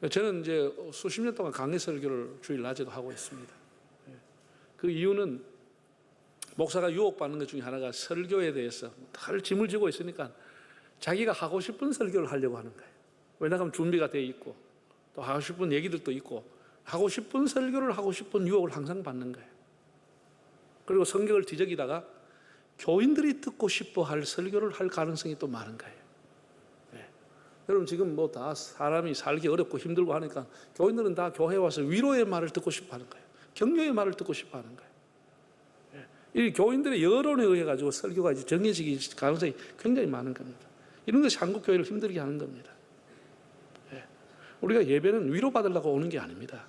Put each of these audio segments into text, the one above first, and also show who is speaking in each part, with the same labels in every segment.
Speaker 1: 저는 이제 수십 년 동안 강해 설교를 주일 낮에도 하고 있습니다. 그 이유는 목사가 유혹받는 것 중에 하나가 설교에 대해서 다들 짐을 지고 있으니까 자기가 하고 싶은 설교를 하려고 하는 거예요. 왜냐하면 준비가 돼 있고 또 하고 싶은 얘기들도 있고 하고 싶은 설교를 하고 싶은 유혹을 항상 받는 거예요. 그리고 성경을 뒤적이다가 교인들이 듣고 싶어 할 설교를 할 가능성이 또 많은 거예요. 여러분 지금 뭐 다 사람이 살기 어렵고 힘들고 하니까 교인들은 다 교회에 와서 위로의 말을 듣고 싶어 하는 거예요. 격려의 말을 듣고 싶어 하는 거예요. 이 교인들의 여론에 의해 가지고 설교가 이제 정해지기 가능성이 굉장히 많은 겁니다. 이런 것이 한국 교회를 힘들게 하는 겁니다. 우리가 예배는 위로받으려고 오는 게 아닙니다.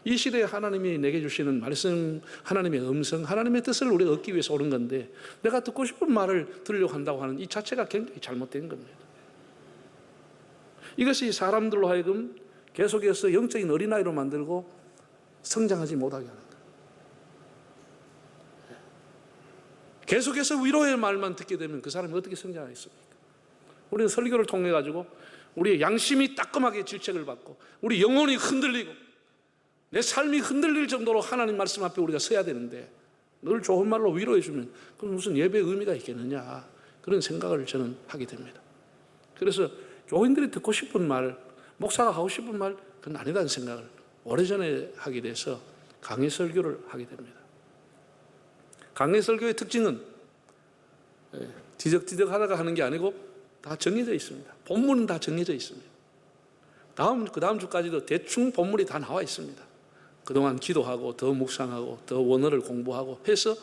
Speaker 1: 이 시대에 하나님이 내게 주시는 말씀, 하나님의 음성, 하나님의 뜻을 우리가 얻기 위해서 오는 건데 내가 듣고 싶은 말을 들으려고 한다고 하는 이 자체가 굉장히 잘못된 겁니다. 이것이 사람들로 하여금 계속해서 영적인 어린아이로 만들고 성장하지 못하게 하는 거예요. 계속해서 위로의 말만 듣게 되면 그 사람이 어떻게 성장하겠습니까? 우리는 설교를 통해 가지고 우리의 양심이 따끔하게 질책을 받고 우리 영혼이 흔들리고 내 삶이 흔들릴 정도로 하나님 말씀 앞에 우리가 서야 되는데 늘 좋은 말로 위로해 주면 그럼 무슨 예배의 의미가 있겠느냐, 그런 생각을 저는 하게 됩니다. 그래서 교인들이 듣고 싶은 말, 목사가 하고 싶은 말, 그건 아니다는 생각을 오래전에 하게 돼서 강해 설교를 하게 됩니다. 강해 설교의 특징은 뒤적뒤적 하다가 하는 게 아니고 다 정해져 있습니다. 본문은 다 정해져 있습니다. 그 다음 주까지도 대충 본문이 다 나와 있습니다. 그동안 기도하고 더 묵상하고 더 원어를 공부하고 해서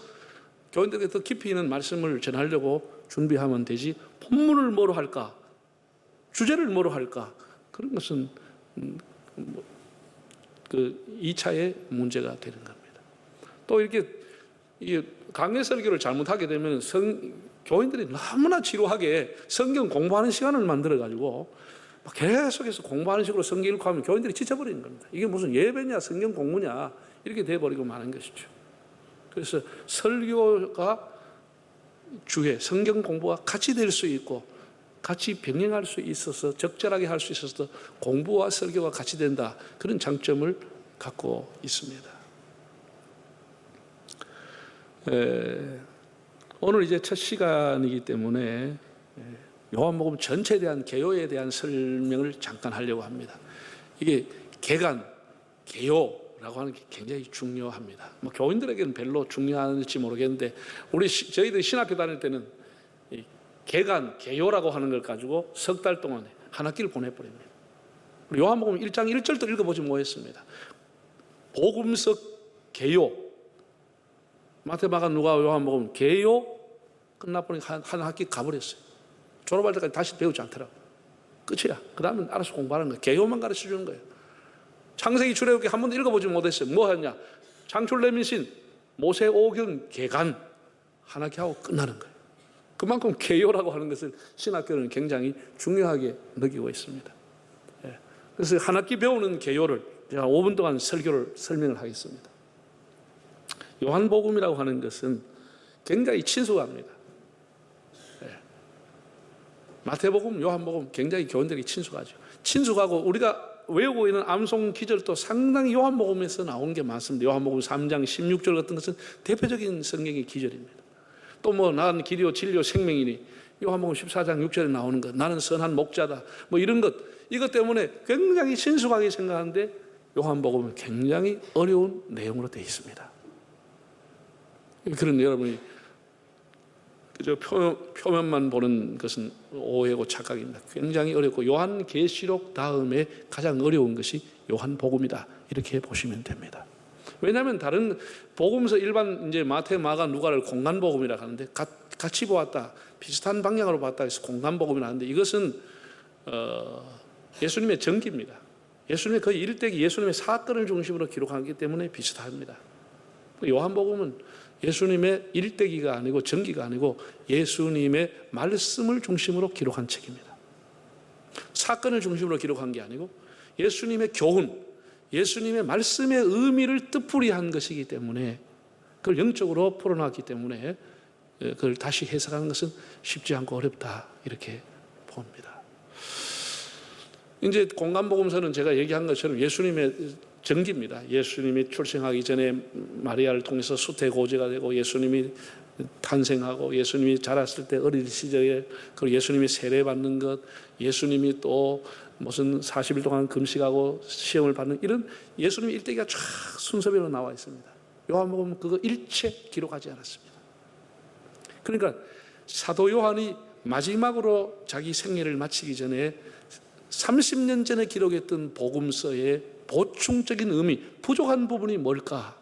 Speaker 1: 교인들에게 더 깊이 있는 말씀을 전하려고 준비하면 되지, 본문을 뭐로 할까, 주제를 뭐로 할까, 그런 것은 그 2차의 문제가 되는 겁니다. 또 이렇게 강해 설교를 잘못하게 되면 교인들이 너무나 지루하게 성경 공부하는 시간을 만들어가지고 계속해서 공부하는 식으로 성경 읽고 하면 교인들이 지쳐버리는 겁니다. 이게 무슨 예배냐 성경 공부냐 이렇게 돼버리고 마는 것이죠. 그래서 설교가 주에 성경 공부가 같이 될 수 있고 같이 병행할 수 있어서 적절하게 할 수 있어서 공부와 설교가 같이 된다, 그런 장점을 갖고 있습니다. 오늘 이제 첫 시간이기 때문에 요한복음 전체에 대한 개요에 대한 설명을 잠깐 하려고 합니다. 이게 개간, 개요라고 하는 게 굉장히 중요합니다. 뭐 교인들에게는 별로 중요한지 모르겠는데 저희들이 신학교 다닐 때는 이 개간, 개요라고 하는 걸 가지고 석 달 동안에 한 학기를 보내버립니다. 요한복음 1장 1절도 읽어보지 못했습니다. 복음석 개요, 마태, 마가, 누가, 요한복음 개요 끝나보니까 한 학기 가버렸어요. 졸업할 때까지 다시 배우지 않더라고. 끝이야. 그 다음에 알아서 공부하는 거예요. 개요만 가르쳐 주는 거예요. 창세기 출애굽기 한 번도 읽어보지 못했어요. 뭐 하냐, 창출레민신, 모세오경, 개간 한 학기 하고 끝나는 거예요. 그만큼 개요라고 하는 것을 신학교는 굉장히 중요하게 느끼고 있습니다. 그래서 한 학기 배우는 개요를 제가 5분 동안 설명을 하겠습니다. 요한복음이라고 하는 것은 굉장히 친숙합니다. 마태복음, 요한복음 굉장히 교인들이 친숙하죠. 친숙하고 우리가 외우고 있는 암송 기절도 상당히 요한복음에서 나온 게 많습니다. 요한복음 3장 16절 같은 것은 대표적인 성경의 기절입니다. 또 뭐 난 길이요 진리요 생명이니 요한복음 14장 6절에 나오는 것, 나는 선한 목자다, 뭐 이런 것, 이것 때문에 굉장히 친숙하게 생각하는데 요한복음은 굉장히 어려운 내용으로 되어 있습니다. 그런 여러분이 그저 표면만 보는 것은 오해고 착각입니다. 굉장히 어렵고 요한계시록 다음에 가장 어려운 것이 요한복음이다, 이렇게 보시면 됩니다. 왜냐하면 다른 복음서 일반 이제 마태, 마가, 누가를 공간복음이라 하는데 같이 보았다, 비슷한 방향으로 봤다 해서 공간복음이라 하는데 이것은 예수님의 전기입니다. 예수님의 거의 일대기, 예수님의 사건을 중심으로 기록하기 때문에 비슷합니다. 요한복음은 예수님의 일대기가 아니고 전기가 아니고 예수님의 말씀을 중심으로 기록한 책입니다. 사건을 중심으로 기록한 게 아니고 예수님의 교훈, 예수님의 말씀의 의미를 뜻풀이한 것이기 때문에 그걸 영적으로 풀어놨기 때문에 그걸 다시 해석하는 것은 쉽지 않고 어렵다, 이렇게 봅니다. 이제 공간복음서는 제가 얘기한 것처럼 예수님의 전기입니다. 예수님이 출생하기 전에 마리아를 통해서 수태고지가 되고 예수님이 탄생하고 예수님이 자랐을 때 어린 시절에 그리고 예수님이 세례받는 것, 예수님이 또 무슨 40일 동안 금식하고 시험을 받는 이런 예수님의 일대기가 쫙 순서별로 나와 있습니다. 요한복음은 그거 일체 기록하지 않았습니다. 그러니까 사도 요한이 마지막으로 자기 생애를 마치기 전에 30년 전에 기록했던 복음서의 보충적인 의미, 부족한 부분이 뭘까?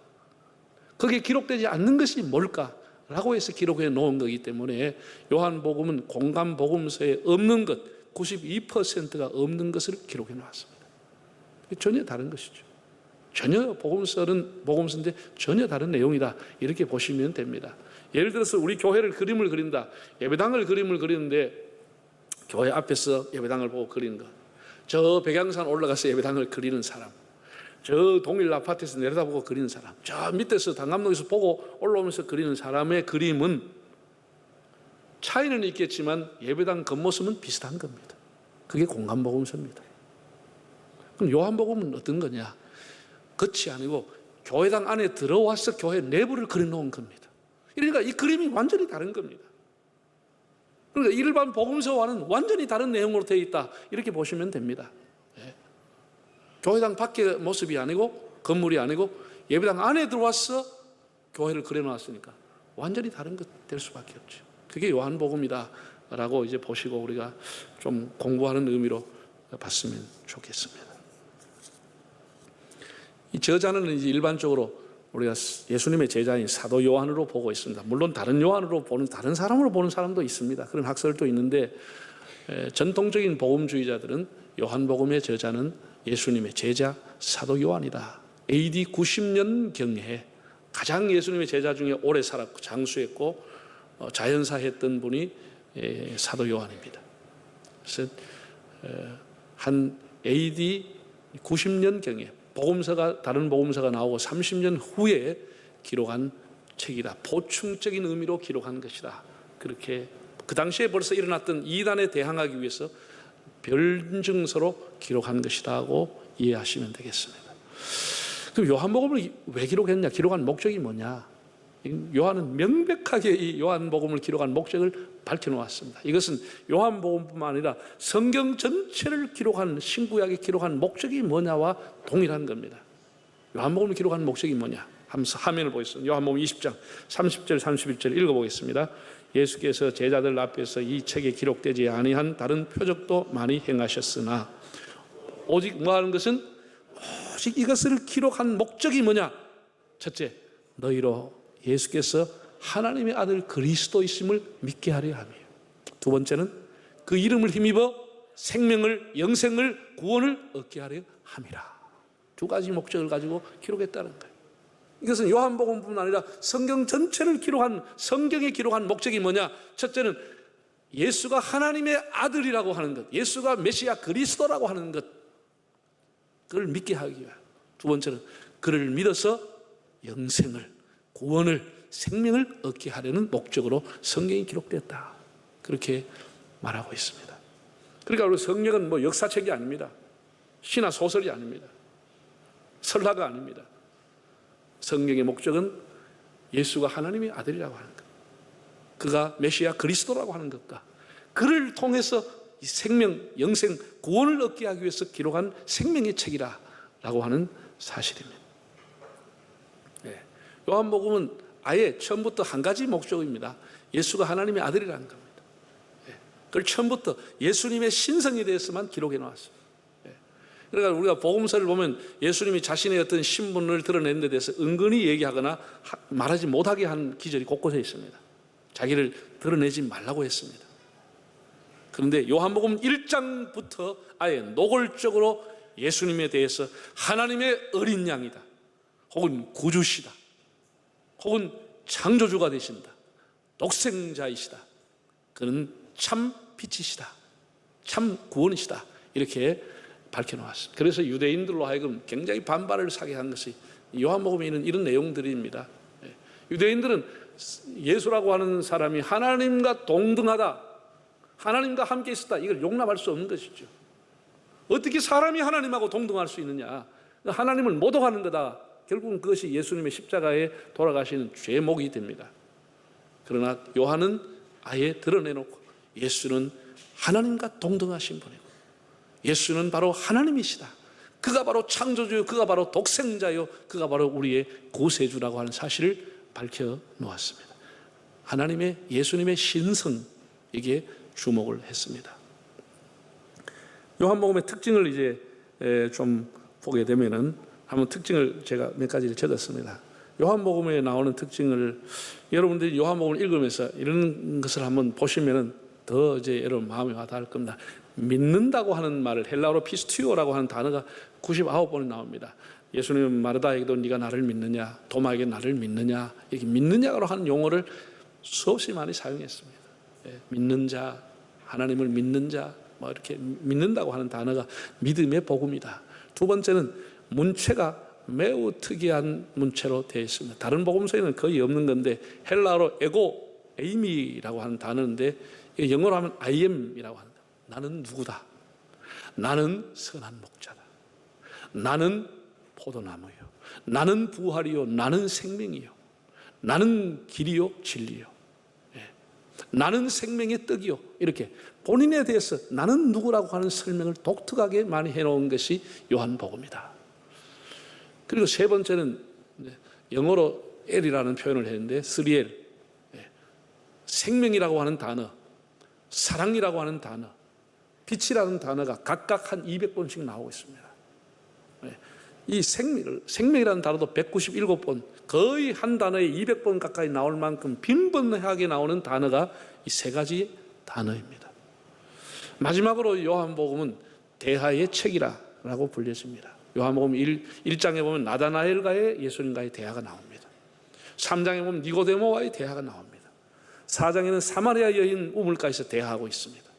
Speaker 1: 거기에 기록되지 않는 것이 뭘까? 라고 해서 기록해 놓은 거기 때문에 요한복음은 공간 복음서에 없는 것, 92%가 없는 것을 기록해 놓았습니다. 전혀 다른 것이죠. 전혀 복음서인데 전혀 다른 내용이다. 이렇게 보시면 됩니다. 예를 들어서 우리 교회를 그림을 그린다. 예배당을 그림을 그리는데 교회 앞에서 예배당을 보고 그리는 것. 저 백양산 올라가서 예배당을 그리는 사람, 저 동일 아파트에서 내려다보고 그리는 사람, 저 밑에서 단감로에서 보고 올라오면서 그리는 사람의 그림은 차이는 있겠지만 예배당 겉모습은 비슷한 겁니다. 그게 공간복음서입니다. 그럼 요한복음은 어떤 거냐? 겉이 아니고 교회당 안에 들어와서 교회 내부를 그려놓은 겁니다. 그러니까 이 그림이 완전히 다른 겁니다. 그러니까 일반 복음서와는 완전히 다른 내용으로 되어 있다. 이렇게 보시면 됩니다. 예. 교회당 밖의 모습이 아니고 건물이 아니고 예배당 안에 들어와서 교회를 그려놨으니까 완전히 다른 것 될 수밖에 없죠. 그게 요한복음이다 라고 이제 보시고 우리가 좀 공부하는 의미로 봤으면 좋겠습니다. 이 저자는 이제 일반적으로 우리가 예수님의 제자인 사도 요한으로 보고 있습니다. 물론 다른 요한으로 보는, 다른 사람으로 보는 사람도 있습니다. 그런 학설도 있는데 전통적인 복음주의자들은 요한복음의 저자는 예수님의 제자 사도 요한이다. AD 90년경에 가장 예수님의 제자 중에 오래 살았고 장수했고 자연사했던 분이 사도 요한입니다. 그래서 한 AD 90년경에 다른 복음서가 나오고 30년 후에 기록한 책이다. 보충적인 의미로 기록한 것이다. 그렇게 그 당시에 벌써 일어났던 이단에 대항하기 위해서 변증서로 기록한 것이다 하고 이해하시면 되겠습니다. 그럼 요한복음을 왜 기록했냐? 기록한 목적이 뭐냐? 요한은 명백하게 이 요한복음을 기록한 목적을 밝혀놓았습니다. 이것은 요한복음뿐만 아니라 성경 전체를 기록한, 신구약에 기록한 목적이 뭐냐와 동일한 겁니다. 요한복음을 기록한 목적이 뭐냐? 화면을 보겠습니다. 요한복음 20장 30절 31절 읽어보겠습니다. 예수께서 제자들 앞에서 이 책에 기록되지 아니한 다른 표적도 많이 행하셨으나 오직 뭐하는 것은 오직 이것을 기록한 목적이 뭐냐? 첫째, 너희로 예수께서 하나님의 아들 그리스도이심을 믿게 하려 함이에요. 두 번째는 그 이름을 힘입어 생명을, 영생을, 구원을 얻게 하려 함이라. 두 가지 목적을 가지고 기록했다는 거예요. 이것은 요한복음뿐만 아니라 성경 전체를 기록한, 성경에 기록한 목적이 뭐냐? 첫째는 예수가 하나님의 아들이라고 하는 것, 예수가 메시아 그리스도라고 하는 것, 그걸 믿게 하기 위하여. 두 번째는 그를 믿어서 영생을, 구원을, 생명을 얻게 하려는 목적으로 성경이 기록됐다. 그렇게 말하고 있습니다. 그러니까 우리 성경은 뭐 역사책이 아닙니다. 시나 소설이 아닙니다. 설화가 아닙니다. 성경의 목적은 예수가 하나님의 아들이라고 하는 것, 그가 메시아 그리스도라고 하는 것과 그를 통해서 이 생명, 영생, 구원을 얻게 하기 위해서 기록한 생명의 책이라고 하는 사실입니다. 요한복음은 아예 처음부터 한 가지 목적입니다. 예수가 하나님의 아들이라는 겁니다. 그걸 처음부터 예수님의 신성에 대해서만 기록해 놓았습니다. 그러니까 우리가 복음서를 보면 예수님이 자신의 어떤 신분을 드러내는 데 대해서 은근히 얘기하거나 말하지 못하게 한 기절이 곳곳에 있습니다. 자기를 드러내지 말라고 했습니다. 그런데 요한복음 1장부터 아예 노골적으로 예수님에 대해서 하나님의 어린 양이다, 혹은 구주시다, 혹은 창조주가 되신다, 독생자이시다, 그는 참 빛이시다, 참 구원이시다, 이렇게 밝혀놓았습니다. 그래서 유대인들로 하여금 굉장히 반발을 사게 한 것이 요한복음에 있는 이런 내용들입니다. 유대인들은 예수라고 하는 사람이 하나님과 동등하다, 하나님과 함께 있었다, 이걸 용납할 수 없는 것이죠. 어떻게 사람이 하나님하고 동등할 수 있느냐? 하나님을 모독하는 거다. 결국은 그것이 예수님의 십자가에 돌아가시는 죄목이 됩니다. 그러나 요한은 아예 드러내놓고 예수는 하나님과 동등하신 분이고 예수는 바로 하나님이시다. 그가 바로 창조주요, 그가 바로 독생자요, 그가 바로 우리의 구세주라고 하는 사실을 밝혀놓았습니다. 하나님의 예수님의 신성, 이게 주목을 했습니다. 요한복음의 특징을 이제 좀 보게 되면은 한번 특징을 제가 몇 가지를 적었습니다. 요한복음에 나오는 특징을 여러분들이 요한복음을 읽으면서 이런 것을 한번 보시면은 더 이제 여러분 마음에 와닿을 겁니다. 믿는다고 하는 말을 헬라어로 피스티오라고 하는 단어가 99번이 나옵니다. 예수님은 마르다에게도 네가 나를 믿느냐, 도마에게 나를 믿느냐, 이렇게 믿느냐로 하는 용어를 수없이 많이 사용했습니다. 믿는 자, 하나님을 믿는 자, 뭐 이렇게 믿는다고 하는 단어가 믿음의 복음이다. 두 번째는 문체가 매우 특이한 문체로 되어 있습니다. 다른 복음서에는 거의 없는 건데 헬라어로 에고 에이미라고 하는 단어인데 영어로 하면 I am이라고 합니다. 나는 누구다. 나는 선한 목자다. 나는 포도나무요. 나는 부활이요. 나는 생명이요. 나는 길이요. 진리요. 나는 생명의 떡이요. 이렇게 본인에 대해서 나는 누구라고 하는 설명을 독특하게 많이 해놓은 것이 요한복음이다. 그리고 세 번째는 영어로 L이라는 표현을 했는데 3L, 생명이라고 하는 단어, 사랑이라고 하는 단어, 빛이라는 단어가 각각 한 200번씩 나오고 있습니다. 이 생명이라는 단어도 197번, 거의 한 단어에 200번 가까이 나올 만큼 빈번하게 나오는 단어가 이 세 가지 단어입니다. 마지막으로 요한복음은 대화의 책이라고 불려집니다. 요한복음 1장에 보면 나다나엘과의 예수님과의 대화가 나옵니다. 3장에 보면 니고데모와의 대화가 나옵니다. 4장에는 사마리아 여인 우물가에서 대화하고 있습니다.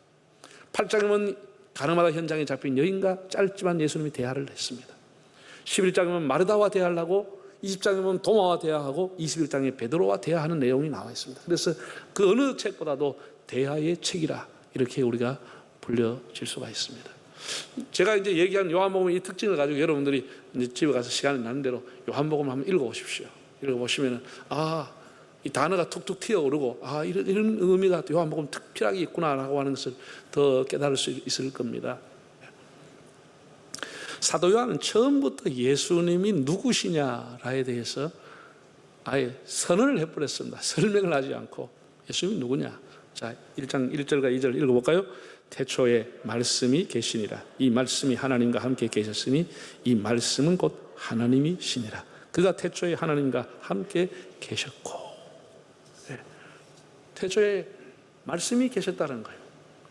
Speaker 1: 8장에 보면 가늠하다 현장에 잡힌 여인과 짧지만 예수님이 대화를 했습니다. 11장에 보면 마르다와 대화를 하고 20장에 보면 도마와 대화하고 21장에 베드로와 대화하는 내용이 나와 있습니다. 그래서 그 어느 책보다도 대화의 책이라 이렇게 우리가 불려질 수가 있습니다. 제가 이제 얘기한 요한복음의 이 특징을 가지고 여러분들이 이제 집에 가서 시간이 나는 대로 요한복음을 한번 읽어보십시오. 읽어보시면은 이 단어가 툭툭 튀어오르고 이런 의미가 요한복음 특별하게 있구나라고 하는 것을 더 깨달을 수 있을 겁니다. 사도 요한은 처음부터 예수님이 누구시냐에 대해서 아예 선언을 해버렸습니다. 설명을 하지 않고 예수님이 누구냐. 자, 1장 1절과 2절 읽어볼까요? 태초에 말씀이 계시니라. 이 말씀이 하나님과 함께 계셨으니 이 말씀은 곧 하나님이시니라. 그가 태초에 하나님과 함께 계셨고, 태초에 말씀이 계셨다는 거예요.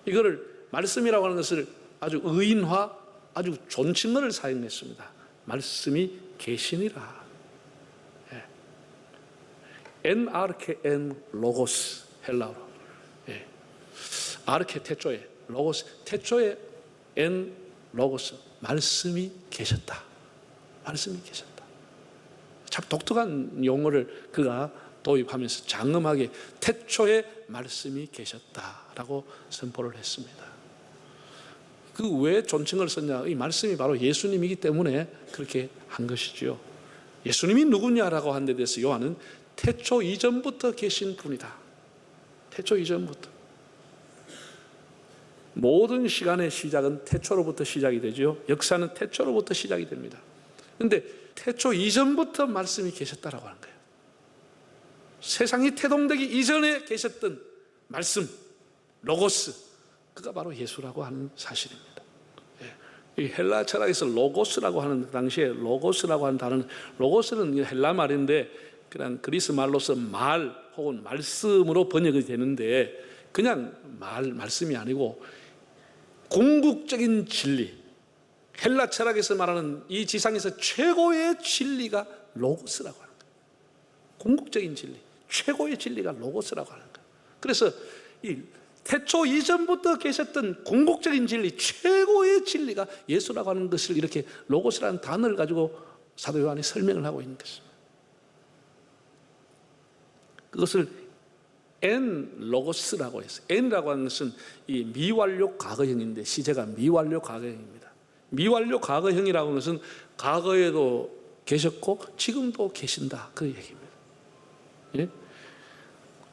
Speaker 1: 이거를 말씀이라고 하는 것을 아주 의인화, 아주 존칭어를 사용했습니다. 말씀이 계시니라. 엔아르케 로고스, 헬라어로. 아르케 태초에, 로고스 태초에, 엔 로고스, 말씀이 계셨다. 말씀이 계셨다. 참 독특한 용어를 그가 도입하면서 장엄하게 태초에 말씀이 계셨다라고 선포를 했습니다. 그 왜 존칭을 썼냐? 이 말씀이 바로 예수님이기 때문에 그렇게 한 것이지요. 예수님이 누구냐라고 하는 데 대해서 요한은 태초 이전부터 계신 분이다. 태초 이전부터. 모든 시간의 시작은 태초로부터 시작이 되죠. 역사는 태초로부터 시작이 됩니다. 그런데 태초 이전부터 말씀이 계셨다라고 하는 거예요. 세상이 태동되기 이전에 계셨던 말씀, 로고스, 그가 바로 예수라고 하는 사실입니다. 이 헬라 철학에서 로고스라고 하는, 당시에 로고스라고 하는 단어는, 로고스는 헬라 말인데 그냥 그리스 말로서 말 혹은 말씀으로 번역이 되는데 그냥 말씀이 아니고 궁극적인 진리, 헬라 철학에서 말하는 이 지상에서 최고의 진리가 로고스라고 하는 거예요. 궁극적인 진리, 최고의 진리가 로고스라고 하는 거예요. 그래서 이 태초 이전부터 계셨던 궁극적인 진리, 최고의 진리가 예수라고 하는 것을 이렇게 로고스라는 단어를 가지고 사도 요한이 설명을 하고 있는 것입니다. 그것을 엔 로고스라고 했어요. 엔이라고 하는 것은 이 미완료 과거형인데, 시제가 미완료 과거형입니다. 미완료 과거형이라고 하는 것은 과거에도 계셨고 지금도 계신다, 그 얘기입니다. 예?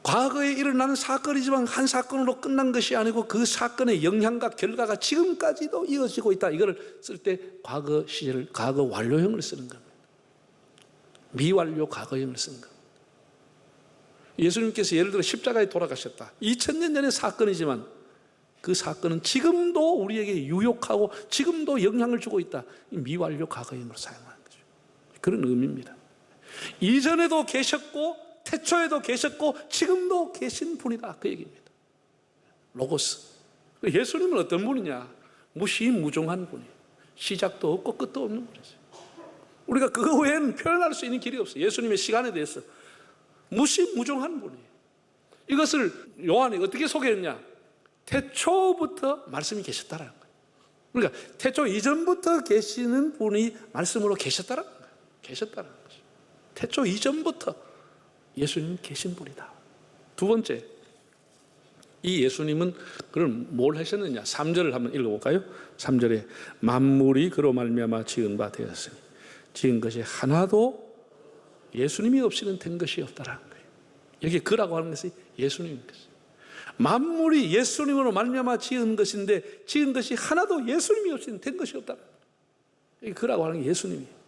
Speaker 1: 과거에 일어나는 사건이지만 한 사건으로 끝난 것이 아니고 그 사건의 영향과 결과가 지금까지도 이어지고 있다. 이걸 쓸 때 과거 시제를, 과거 완료형을 쓰는 겁니다. 미완료 과거형을 쓰는 겁니다. 예수님께서 예를 들어 십자가에 돌아가셨다. 2000년 전의 사건이지만 그 사건은 지금도 우리에게 유혹하고 지금도 영향을 주고 있다. 미완료 과거형으로 사용하는 거죠. 그런 의미입니다. 이전에도 계셨고 태초에도 계셨고 지금도 계신 분이다, 그 얘기입니다. 로고스. 예수님은 어떤 분이냐? 무시무종한 분이에요. 시작도 없고 끝도 없는 분이죠. 우리가 그거 외에는 표현할 수 있는 길이 없어요. 예수님의 시간에 대해서 무시무종한 분이에요. 이것을 요한이 어떻게 소개했냐? 태초부터 말씀이 계셨다라는 거예요. 그러니까 태초 이전부터 계시는 분이 말씀으로 계셨다라는 거예요. 계셨다라는 거죠. 태초 이전부터 예수님은 계신 분이다. 두 번째, 이 예수님은 그럼 뭘 하셨느냐? 3절을 한번 읽어볼까요? 3절에 만물이 그로 말미암아 지은 바 되었으니 지은 것이 하나도 예수님이 없이는 된 것이 없다라는 거예요. 여기 그라고 하는 것이 예수님인 것이에요. 만물이 예수님으로 말미암아 지은 것인데 지은 것이 하나도 예수님이 없이는 된 것이 없다라는 거예요. 여기 그라고 하는 게 예수님이에요.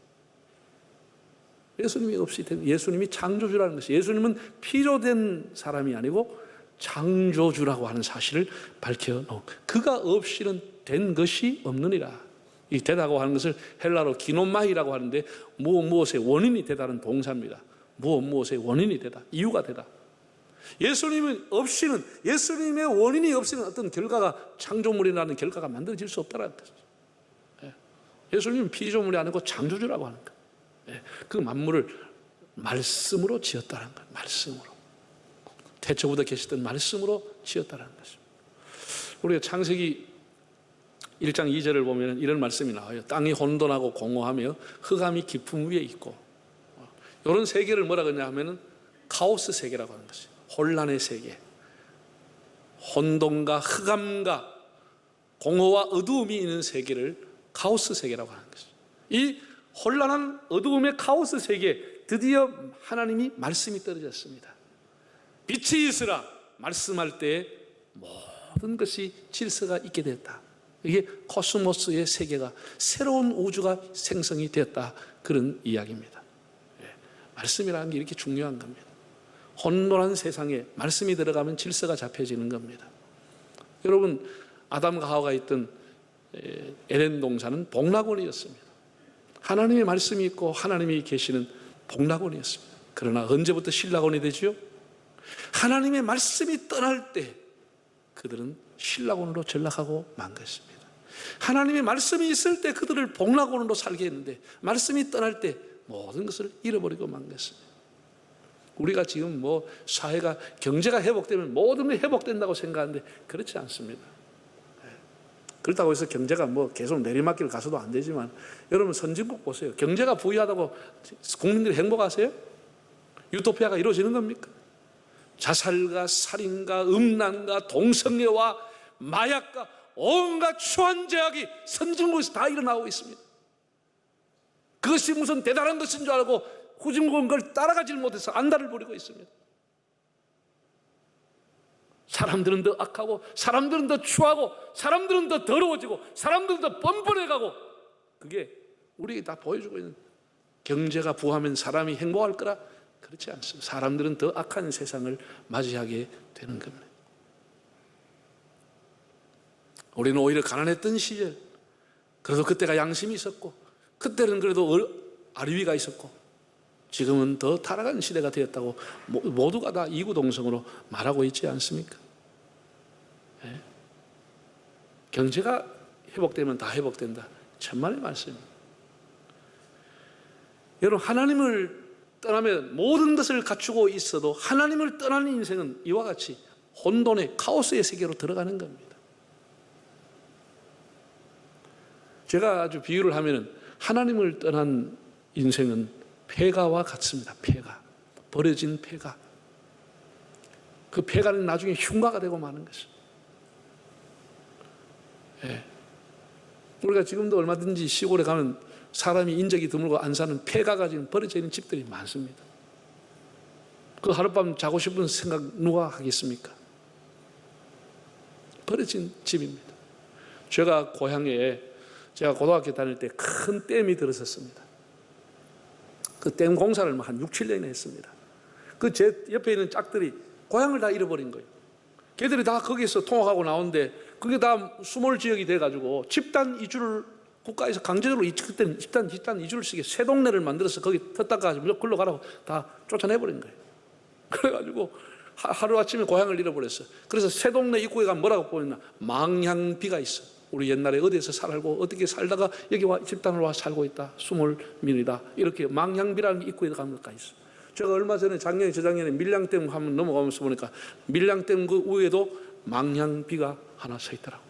Speaker 1: 예수님이 없이 된, 예수님이 창조주라는 것이, 예수님은 피조된 사람이 아니고 창조주라고 하는 사실을 밝혀놓은, 그가 없이는 된 것이 없느니라. 이 되다고 하는 것을 헬라로 기노마이라고 하는데 무엇의 원인이 되다는 동사입니다. 무엇의 원인이 되다, 이유가 되다. 예수님은 없이는, 예수님의 원인이 없이는 어떤 결과가, 창조물이라는 결과가 만들어질 수 없다는 것이죠. 예수님은 피조물이 아니고 창조주라고 하는 것. 그 만물을 말씀으로 지었다는 거예요. 말씀으로. 태초부터 계시던 말씀으로 지었다는 것입니다. 우리가 창세기 1장 2절을 보면 이런 말씀이 나와요. 땅이 혼돈하고 공허하며 흑암이 깊음 위에 있고, 이런 세계를 뭐라 그러냐 하면은 카오스 세계라고 하는 것이에요. 혼란의 세계. 혼돈과 흑암과 공허와 어두움이 있는 세계를 카오스 세계라고 하는 것이에요. 이 혼란한 어두움의 카오스 세계에 드디어 하나님이 말씀이 떨어졌습니다. 빛이 있으라 말씀할 때 모든 것이 질서가 있게 됐다. 이게 코스모스의 세계가, 새로운 우주가 생성이 되었다, 그런 이야기입니다. 말씀이라는 게 이렇게 중요한 겁니다. 혼돈한 세상에 말씀이 들어가면 질서가 잡혀지는 겁니다. 여러분, 아담과 하와가 있던 에덴 동산은 복락원이었습니다. 하나님의 말씀이 있고 하나님이 계시는 복락원이었습니다. 그러나 언제부터 신락원이 되지요? 하나님의 말씀이 떠날 때 그들은 신락원으로 전락하고 만 것입니다. 하나님의 말씀이 있을 때 그들을 복락원으로 살게 했는데 말씀이 떠날 때 모든 것을 잃어버리고 만 것입니다. 우리가 지금 사회가, 경제가 회복되면 모든 게 회복된다고 생각하는데 그렇지 않습니다. 그렇다고 해서 경제가 계속 내리막길 가서도 안 되지만, 여러분 선진국 보세요. 경제가 부유하다고 국민들이 행복하세요? 유토피아가 이루어지는 겁니까? 자살과 살인과 음란과 동성애와 마약과 온갖 추한 죄악이 선진국에서 다 일어나고 있습니다. 그것이 무슨 대단한 것인 줄 알고 후진국은 그걸 따라가지 못해서 안달을 부리고 있습니다. 사람들은 더 악하고, 사람들은 더 추하고, 사람들은 더 더러워지고, 사람들은 더 뻔뻔해가고, 그게 우리에게 다 보여주고 있는, 경제가 부하면 사람이 행복할 거라? 그렇지 않습니다. 사람들은 더 악한 세상을 맞이하게 되는 겁니다. 우리는 오히려 가난했던 시절, 그래도 그때가 양심이 있었고, 그때는 그래도 아리위가 있었고, 지금은 더 타락한 시대가 되었다고 모두가 다 이구동성으로 말하고 있지 않습니까? 네? 경제가 회복되면 다 회복된다, 천만의 말씀입니다. 여러분, 하나님을 떠나면 모든 것을 갖추고 있어도 하나님을 떠나는 인생은 이와 같이 혼돈의 카오스의 세계로 들어가는 겁니다. 제가 아주 비유를 하면 하나님을 떠난 인생은 폐가와 같습니다. 폐가, 버려진 폐가. 그 폐가는 나중에 흉가가 되고 마는 것입니다. 예. 우리가 지금도 얼마든지 시골에 가면 사람이 인적이 드물고 안 사는 폐가가 지금 버려져 있는 집들이 많습니다. 그 하룻밤 자고 싶은 생각 누가 하겠습니까? 버려진 집입니다. 제가 고향에 제가 고등학교 다닐 때 큰 댐이 들었었습니다. 그 댐 공사를 한 6, 7년이나 했습니다. 그 제 옆에 있는 짝들이 고향을 다 잃어버린 거예요. 걔들이 다 거기서 통학하고 나오는데 그게 다 수몰 지역이 돼가지고 집단 이주를 국가에서 강제적으로 그때는 집단 이주를 시게 새 동네를 만들어서 거기 텄다가 글로 가라고 다 쫓아내버린 거예요. 그래가지고 하루아침에 고향을 잃어버렸어요. 그래서 새 동네 입구에 가면 뭐라고 보였나? 망향비가 있어. 우리 옛날에 어디에서 살고 어떻게 살다가 여기 와 집단으로 와 살고 있다. 수몰민이다. 이렇게 망향비라는 입구에 가면 가 있어. 제가 얼마 전에 작년에 저작년에 밀양댐 한번 넘어가면서 보니까 밀양댐 그 위에도 망향비가 하나 서 있더라고.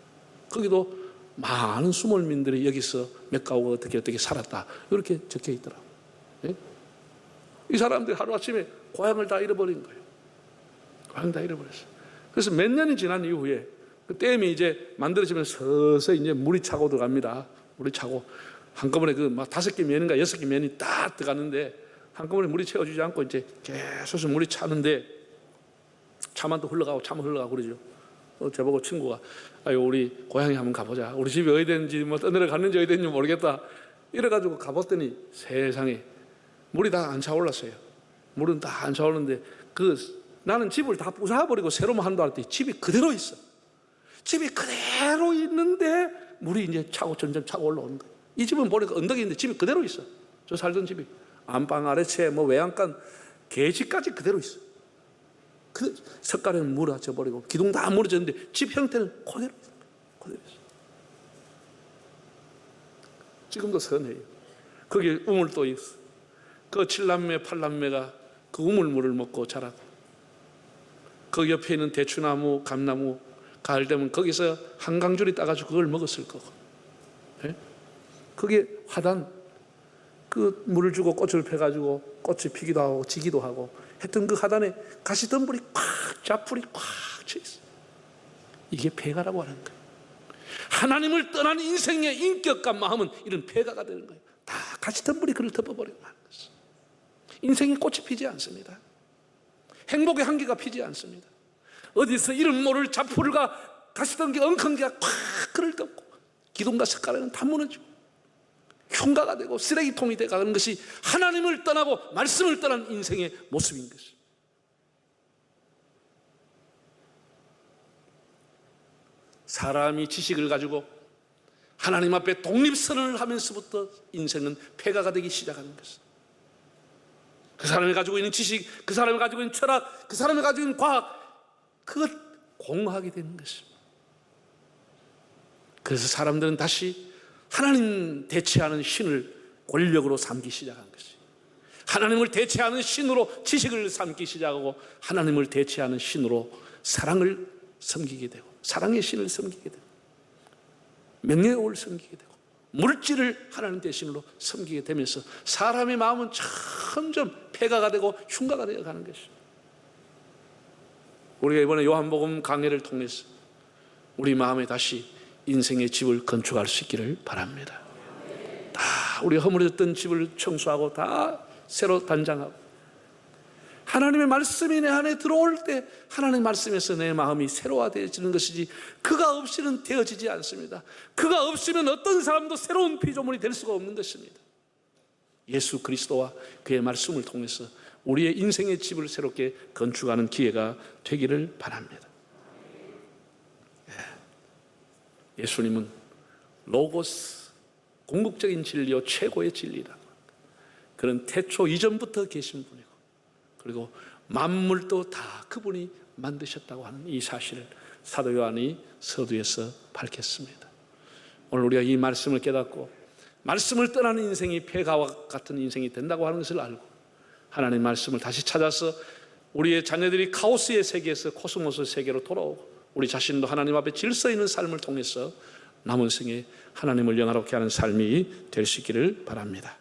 Speaker 1: 거기도 많은 수몰민들이 여기서 몇 가구가 어떻게 살았다. 이렇게 적혀 있더라고. 예? 이 사람들이 하루아침에 고향을 다 잃어버린 거예요. 고향 다 잃어버렸어요. 그래서 몇 년이 지난 이후에 그 댐이 이제 만들어지면 서서히 이제 물이 차고 들어갑니다. 물이 차고 한꺼번에 그 막 5개 면인가 6개 면이 딱 들어가는데 한꺼번에 물이 채워지지 않고 이제 계속 물이 차는데 차만 또 흘러가고 차만 흘러가고 그러죠. 저보고 친구가 우리 고향에 한번 가보자. 우리 집이 어디 됐는지 뭐 떠내려 갔는지 어디 됐는지 모르겠다. 이래가지고 가봤더니 세상에 물이 다 안 차올랐어요. 물은 다 안 차오르는데 나는 집을 다 부숴버리고 새로만 한다 할 때 집이 그대로 있어. 집이 그대로 있는데 물이 이제 점점 차고 올라오는 거예요. 이 집은 보니까 언덕이 있는데 집이 그대로 있어. 저 살던 집이 안방 아래채 뭐 외양간 계집까지 그대로 있어. 그 석가래는 무너져 버리고 기둥 다 무너졌는데 집 형태는 그대로 있어. 그대로 있어. 지금도 선해요. 거기에 우물도 있어. 그 7남매 8남매가 그 우물물을 먹고 자라고, 그 옆에 있는 대추나무 감나무 가을 되면 거기서 한강줄이 따가지고 그걸 먹었을 거고, 네? 거기에 화단, 그 물을 주고 꽃을 펴가지고 꽃이 피기도 하고 지기도 하고 했던 그 화단에 가시덤불이 꽉, 자풀이 꽉 쳐있어. 이게 폐가라고 하는 거예요. 하나님을 떠난 인생의 인격과 마음은 이런 폐가가 되는 거예요. 다 가시덤불이 그를 덮어버리고 하는 것이죠. 인생의 꽃이 피지 않습니다. 행복의 향기가 피지 않습니다. 어디서 이름 모를 자풀과 가시덤불 엉겅기가 꽉 그를 덮고 기둥과 석가래는 다 무너지고 흉가가 되고 쓰레기통이 되어가는 것이 하나님을 떠나고 말씀을 떠난 인생의 모습인 것입니다. 사람이 지식을 가지고 하나님 앞에 독립선언을 하면서부터 인생은 폐가가 되기 시작하는 것입니다. 그 사람이 가지고 있는 지식, 그 사람이 가지고 있는 철학, 그 사람이 가지고 있는 과학, 그것 공허하게 되는 것입니다. 그래서 사람들은 다시 하나님 대체하는 신을 권력으로 삼기 시작한 것이, 하나님을 대체하는 신으로 지식을 삼기 시작하고 하나님을 대체하는 신으로 사랑을 섬기게 되고 사랑의 신을 섬기게 되고 명예욕을 섬기게 되고 물질을 하나님 대신으로 섬기게 되면서 사람의 마음은 점점 폐가가 되고 흉가가 되어가는 것입니다. 우리가 이번에 요한복음 강해를 통해서 우리 마음에 다시 인생의 집을 건축할 수 있기를 바랍니다. 다 우리 허물어졌던 집을 청소하고 다 새로 단장하고 하나님의 말씀이 내 안에 들어올 때 하나님의 말씀에서 내 마음이 새로워지는 것이지 그가 없이는 되어지지 않습니다. 그가 없이는 어떤 사람도 새로운 피조물이 될 수가 없는 것입니다. 예수 그리스도와 그의 말씀을 통해서 우리의 인생의 집을 새롭게 건축하는 기회가 되기를 바랍니다. 예수님은 로고스, 궁극적인 진리요 최고의 진리다. 그는 태초 이전부터 계신 분이고 그리고 만물도 다 그분이 만드셨다고 하는 이 사실을 사도 요한이 서두에서 밝혔습니다. 오늘 우리가 이 말씀을 깨닫고 말씀을 떠나는 인생이 폐가와 같은 인생이 된다고 하는 것을 알고 하나님의 말씀을 다시 찾아서 우리의 자녀들이 카오스의 세계에서 코스모스 세계로 돌아오고 우리 자신도 하나님 앞에 질서 있는 삶을 통해서 남은 생에 하나님을 영화롭게 하는 삶이 될 수 있기를 바랍니다.